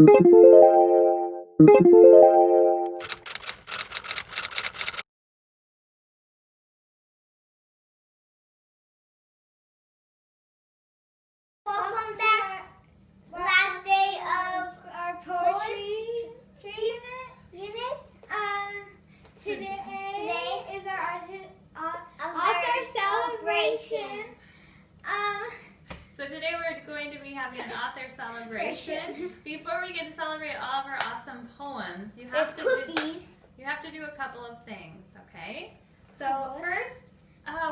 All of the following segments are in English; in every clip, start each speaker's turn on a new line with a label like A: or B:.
A: Welcome back. Last day of our poetry unit. Today is our author celebration.
B: So today we're going to be having an author celebration. Before we get to celebrate all of our awesome poems, you have to do a couple of things, okay? So first,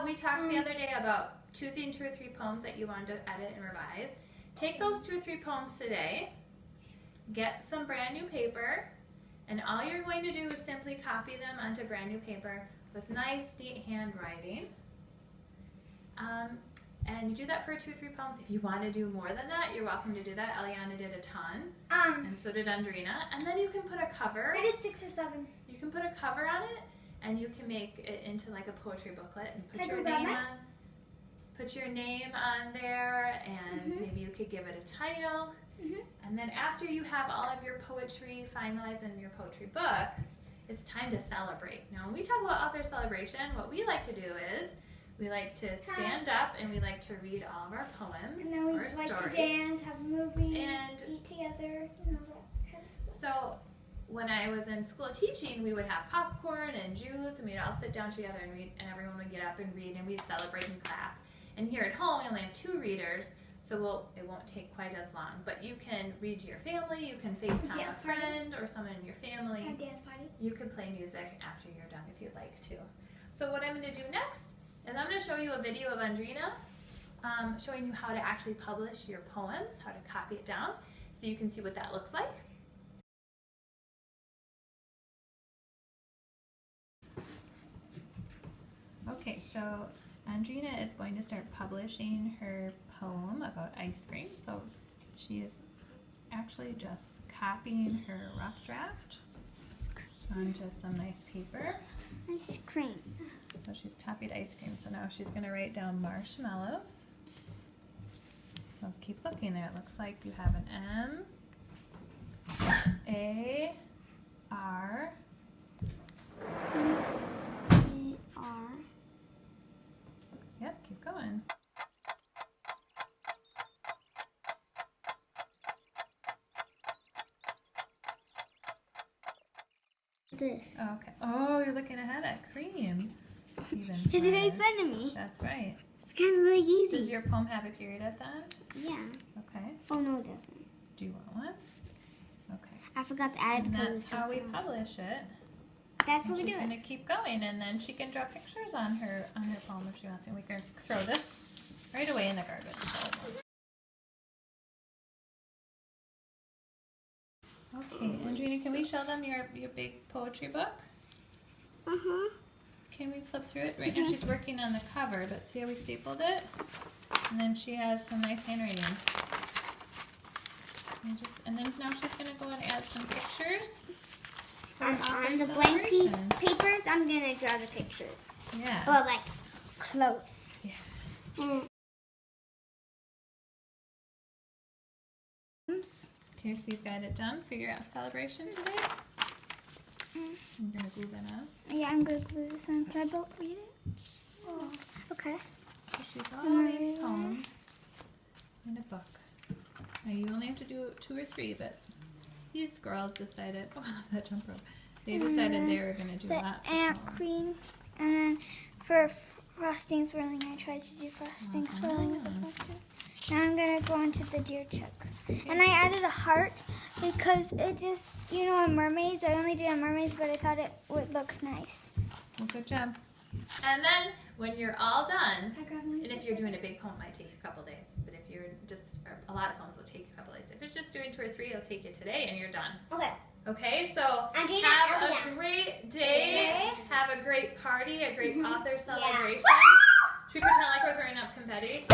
B: we talked the other day about choosing 2 or 3 poems that you want to edit and revise. Take those 2 or 3 poems today, get some brand new paper, and all you're going to do is simply copy them onto brand new paper with nice, neat handwriting. And you do that for 2 or 3 poems. If you want to do more than that, you're welcome to do that. Eliana did a ton, and so did Andrena. And then you can put a cover.
A: I did 6 or 7.
B: You can put a cover on it, and you can make it into like a poetry booklet and put your name on. Put your name on there, and maybe you could give it a title. And then after you have all of your poetry finalized in your poetry book, it's time to celebrate. Now, when we talk about author celebration, what we like to do is we like to stand up and we like to read all of our poems
A: and then we
B: or
A: like
B: stories.
A: To dance, have movies,
B: and
A: eat together, and all that kind of stuff.
B: So when I was in school teaching, we would have popcorn and juice, and we'd all sit down together and read, and everyone would get up and read, and we'd celebrate and clap. And here at home, we only have 2 readers, so it won't take quite as long. But you can read to your family, you can FaceTime a friend or someone in your family.
A: Have a dance party. You
B: can play music after you're done if you'd like to. So what I'm going to do next is I'm going to show you a video of Andrena showing you how to actually publish your poems, how to copy it down, so you can see what that looks like. Okay, so Andrena is going to start publishing her poem about ice cream. So she is actually just copying her rough draft onto some nice paper.
A: Ice cream.
B: So she's copied ice cream. So now she's going to write down marshmallows. So keep looking there. It looks like you have an M, A, R,
A: R.
B: Yep, keep going.
A: This.
B: Oh, okay. Oh, you're looking ahead at cream.
A: Because you made fun of me.
B: That's right.
A: It's kind of really easy.
B: Does your poem have a period at the end?
A: Yeah.
B: Okay.
A: Oh, no, it doesn't.
B: Do you want one? Okay.
A: I forgot to add it.
B: And that's how we publish it.
A: That's what we do.
B: She's going to keep going, and then she can draw pictures on her poem if she wants to. We can throw this right away in the garbage. Okay, Andrena, can we show them your big poetry book? Can we flip through it? Right now she's working on the cover, but see how we stapled it? And then she has some nice handwriting. And then now she's going to go and add some pictures.
A: On the blank papers, I'm going to draw the pictures.
B: Yeah.
A: Well, like, close.
B: Yeah. Okay, so you've got it done for your celebration today? I'm going to glue that on.
A: Yeah, I'm going to glue this on. Can I both read it? Oh. Okay.
B: So she's all these poems in a book. Now you only have to do 2 or 3, but these girls decided, oh, I love that jump rope. They decided they were going to do lots of
A: ant
B: poems.
A: queen. And then for frosting swirling, I tried to do frosting swirling with the frosting. Now I'm going to go into the deer chuck. And I added a heart because it just, you know, on mermaids, I only did on mermaids, but I thought it would look nice.
B: Well, good job. And then when you're all done, and if you're doing a big poem, it might take you a couple days. But if you're just, a lot of poems will take you a couple days. If it's just doing 2 or 3, it'll take you today and you're done.
A: Okay.
B: Okay, so have a great day. Have a great party, a great author celebration. Should we pretend like we're throwing up confetti?